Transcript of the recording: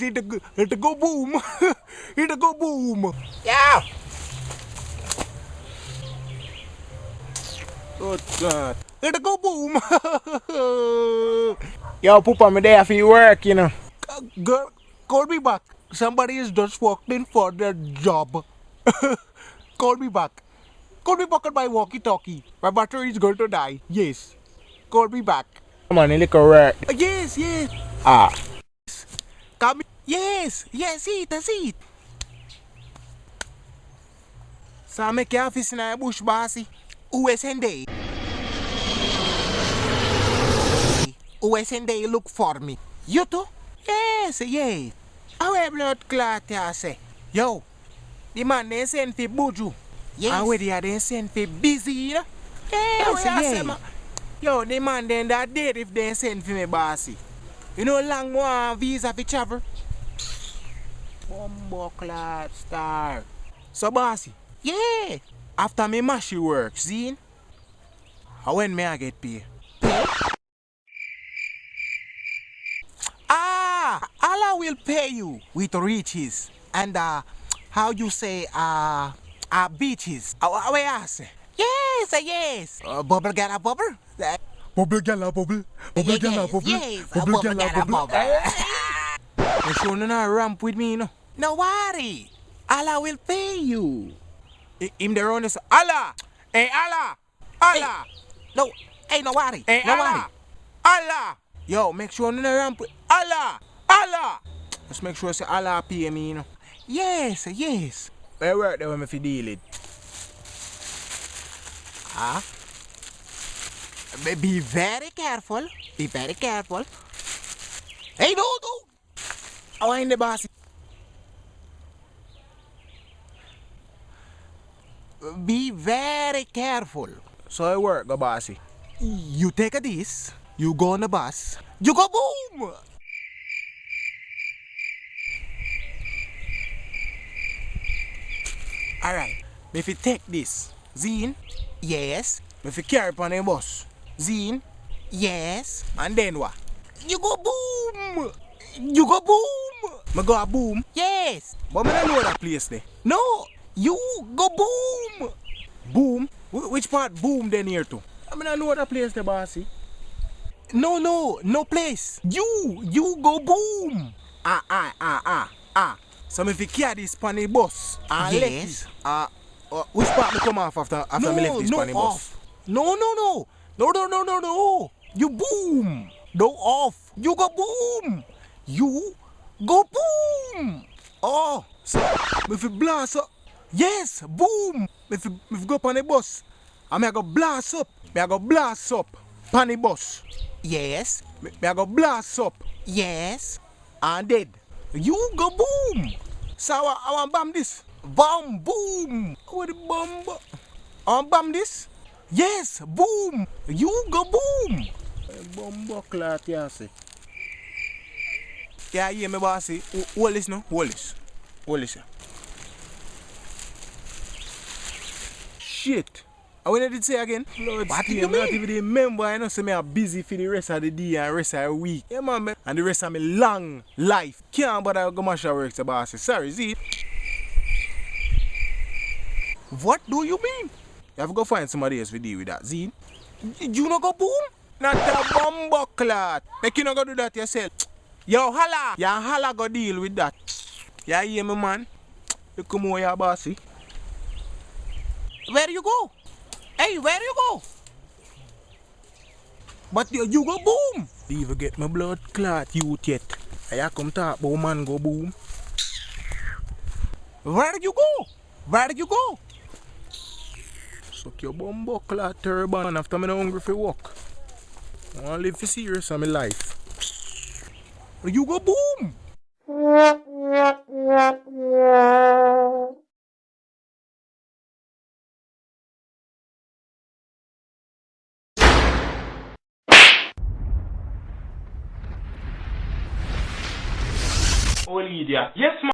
Yes, it go boom. It go boom. Yeah. Oh God. It go boom. Yo, Poopa, me there for your work, you know. Girl, call me back. Somebody is just walked in for their job. Call me back. Call me back on my walkie-talkie. My battery is going to die. Yes. Call me back. Come on, you look work. Yes, yes. Ah. Come. Yes, yes, that's it. So I make your office in a bush, bossy. USND. USND look for me. You too? Yes, yes. Our blood clot, I say. Yo, the man they send for Buju. Yes. And where they send for busy, you know? Yes, yes. Yo, the man then that date if they send for me, bossy. You know long one visa for travel? Bumbo clot star. So bossy, yeah. After me mashy work, see? How when me I get paid? Allah will pay you with riches and how you say beaches. Where I say? Yes, yes. Bubble gala bubble. Bubble gala bubble. Bubble gala bubble. Yes, Bubble gala bubble. You sure not ramp with me, no? No worry. Allah will pay you. Him the round is Allah. Hey Allah. Allah. No, hey, no worry. Hey No Allah. Allah. Yo, make sure you not ramp with Allah. Allah. Just make sure say Allah pay me, you know. Yes, yes. Where work there when me fi deal it? Be very careful. Be very careful. Hey, no. Oh, I'm the boss. Be very careful. So I work, go bossy. You take a this, you go on the bus, you go boom! Alright, if you take this, Zine, yes. If you carry upon the bus, Zine, yes. And then what? You go boom! You go boom! Me go a boom? Yes. But me don't know that place there. No, you go boom! Boom? Which part boom then here to? I mean I know that place there, bossy. No place. You go boom. So if you carry this pan the bus, Yes. which part me come off after me left this pan the bus? No. You boom. No off. You go boom. You go boom. Oh, so if you blast up. Yes, boom. If you go up on the bus, I go blast up. I go blast up on the bus. Yes. I go blast up Yes. and dead. You go boom. So I want bam this. Bam boom. What the bomb? I want bam this. Yes, boom. You go boom. Bomb clot, yeah, see. Yeah, hear me, bossy. Hold this, no? Hold this. Yeah. Shit. What did it say again? Lord, What do you I'm not mean? even remember. I know say me are busy for the rest of the day and rest of the week. Yeah, man. And the rest of my long life. Can't bother go mash work to bossy. Sorry, see? What do you mean? You have to go find somebody else to deal with that, Zine. You not go boom? Not a bumbo clot. Make you not go do that yourself. Yo, holla. Yeah, holla go deal with that. Yeah, hear me, man? You come over here, bossy. Where you go? Hey, where you go? But you go boom. You even get my blood clot youth yet. I come talk about man go boom. Where you go? Where you go? Suck your bumbo clot turban after me no hungry for work. I want to live for serious in my life. You go boom. Oh, Lydia. Yes, ma'am.